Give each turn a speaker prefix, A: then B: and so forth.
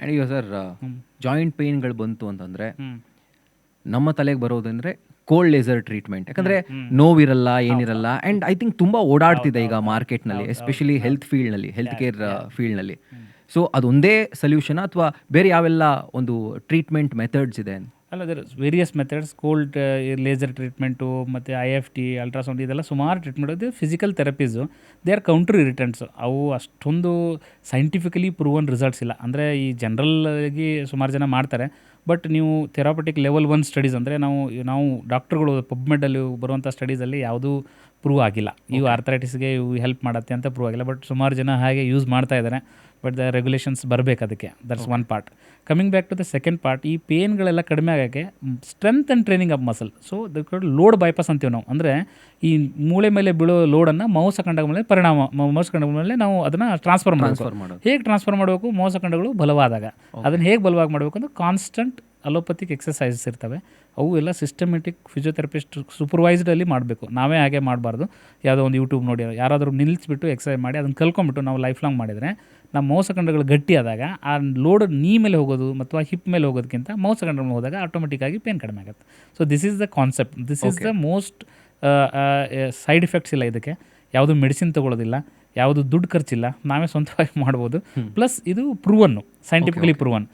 A: And ಈಗ sir joint ಪೇಯ್ನ್ಗಳು ಬಂತು ಅಂತಂದರೆ ನಮ್ಮ ತಲೆಗೆ ಬರೋದಂದರೆ ಕೋಲ್ಡ್ ಲೇಸರ್ ಟ್ರೀಟ್ಮೆಂಟ್. ಯಾಕಂದರೆ ನೋವಿರಲ್ಲ, ಏನಿರಲ್ಲ. ಆ್ಯಂಡ್ ಐ ಥಿಂಕ್ ತುಂಬ ಓಡಾಡ್ತಿದೆ ಈಗ ಮಾರ್ಕೆಟ್ನಲ್ಲಿ, ಎಸ್ಪೆಷಲಿ ಹೆಲ್ತ್ ಫೀಲ್ಡ್ನಲ್ಲಿ, ಹೆಲ್ತ್ ಕೇರ್ ಫೀಲ್ಡ್ನಲ್ಲಿ. ಸೊ ಅದೊಂದೇ ಸೊಲ್ಯೂಷನ್ ಅಥವಾ ಬೇರೆ ಯಾವೆಲ್ಲ ಒಂದು ಟ್ರೀಟ್ಮೆಂಟ್ ಮೆಥಡ್ಸ್ ಇದೆ?
B: ಅಲ್ಲ, there various methods. Cold laser treatment ಮತ್ತು IFT, ಅಲ್ಟ್ರಾಸೌಂಡ್, ಇದೆಲ್ಲ ಸುಮಾರು ಟ್ರೀಟ್ಮೆಂಟ್ ಇದೆ. Physical therapies they are counter irritants. ಅವು ಅಷ್ಟೊಂದು ಸೈಂಟಿಫಿಕಲಿ ಪ್ರೂವನ್ ರಿಸಲ್ಟ್ಸ್ ಇಲ್ಲ. ಅಂದರೆ ಈ ಜನರಲ್ ಆಗಿ ಸುಮಾರು ಜನ ಮಾಡ್ತಾರೆ. ಬಟ್ ನೀವು ಥೆರಾಪಟಿಕ್ ಲೆವೆಲ್ 1 ಸ್ಟಡೀಸ್ ಅಂದರೆ ನಾವು ಡಾಕ್ಟರ್ಗಳು ಪಬ್ಮೆಡಲ್ಲಿ ಬರುವಂಥ ಸ್ಟಡೀಸಲ್ಲಿ ಯಾವುದೂ ಪ್ರೂವ್ ಆಗಿಲ್ಲ. ಇವು ಆರ್ಥರೈಟಿಸ್ಗೆ ಇವು ಹೆಲ್ಪ್ ಮಾಡುತ್ತೆ ಅಂತ ಪ್ರೂವ್ ಆಗಿಲ್ಲ. ಬಟ್ ಸುಮಾರು ಜನ ಹಾಗೆ ಯೂಸ್ ಮಾಡ್ತಾ ಇದ್ದಾರೆ. ಬಟ್ ದ ರೆಗ್ಯುಲೇಷನ್ಸ್ ಬರಬೇಕು ಅದಕ್ಕೆ. That's one part. Coming back to the second part, ಈ ಪೇನ್ಗಳೆಲ್ಲ ಕಡಿಮೆ ಆಗೋಕ್ಕೆ strength and training of muscle. So load bypass ಅಂತೀವಿ ನಾವು. ಅಂದರೆ ಈ ಮೂಳೆ ಮೇಲೆ ಬೀಳೋ ಲೋಡನ್ನು ಮಾಂಸಖಂಡಗಳ ಮೇಲೆ ಮಾಂಸಖಂಡಗಳ ಮೇಲೆ ನಾವು ಅದನ್ನು ಟ್ರಾನ್ಸ್ಫರ್ ಮಾಡಬೇಕು. ಹೇಗೆ ಟ್ರಾನ್ಸ್ಫರ್ ಮಾಡಬೇಕು? ಮಾಂಸಖಂಡಗಳು ಬಲವಾದಾಗ ಅದನ್ನು ಹೇಗೆ ಬಲವಾಗಿ ಮಾಡಬೇಕು ಅಂದರೆ ಕಾನ್ಸ್ಟೆಂಟ್ ಅಲೋಪತಿಕ್ ಎಕ್ಸಸೈಸಸ್ ಇರ್ತವೆ. ಅವು ಎಲ್ಲ ಸಿಸ್ಟಮೆಟಿಕ್ ಫಿಸಿಯೋಥೆರಪಿಸ್ಟ್ ಸೂಪರ್ವೈಸ್ಡಲ್ಲಿ ಮಾಡಬೇಕು. ನಾವೇ ಹಾಗೆ ಮಾಡಬಾರ್ದು. ಯಾವುದೋ ಒಂದು ಯೂಟ್ಯೂಬ್ ನೋಡಿ ಯಾರಾದರೂ ನಿಲ್ಲಿಸ್ಬಿಟ್ಟು ಎಕ್ಸಸೈಸ್ ಮಾಡಿ ಅದನ್ನು ಕಲ್ಕೊಂಬಿಟ್ಟು ನಾವು ಲೈಫ್ ಲಾಂಗ್ ಮಾಡಿದರೆ ನಮ್ಮ ಮಾಂಸಖಂಡಗಳು ಗಟ್ಟಿ ಆದಾಗ ಆ ಲೋಡ್ ನೀ ಮೇಲೆ ಹೋಗೋದು ಮತ್ತು ಹಿಪ್ ಮೇಲೆ ಹೋಗೋದಕ್ಕಿಂತ ಮಾಂಸಖಂಡಗಳ ಮೇಲೆ ಹೋದಾಗ ಆಟೋಮೆಟಿಕ್ಕಾಗಿ ಪೇನ್ ಕಡಿಮೆ ಆಗುತ್ತೆ. So this is the concept. This is the most side effects ಇಲ್ಲ ಇದಕ್ಕೆ. ಯಾವುದು ಮೆಡಿಸಿನ್ ತೊಗೊಳ್ಳೋದಿಲ್ಲ, ಯಾವುದು ದುಡ್ಡು ಖರ್ಚಿಲ್ಲ, ನಾವೇ ಸ್ವಂತವಾಗಿ ಮಾಡ್ಬೋದು. ಪ್ಲಸ್ ಇದು ಪ್ರೂವನ್ನು, ಸೈಂಟಿಫಿಕಲಿ ಪ್ರೂವನ್.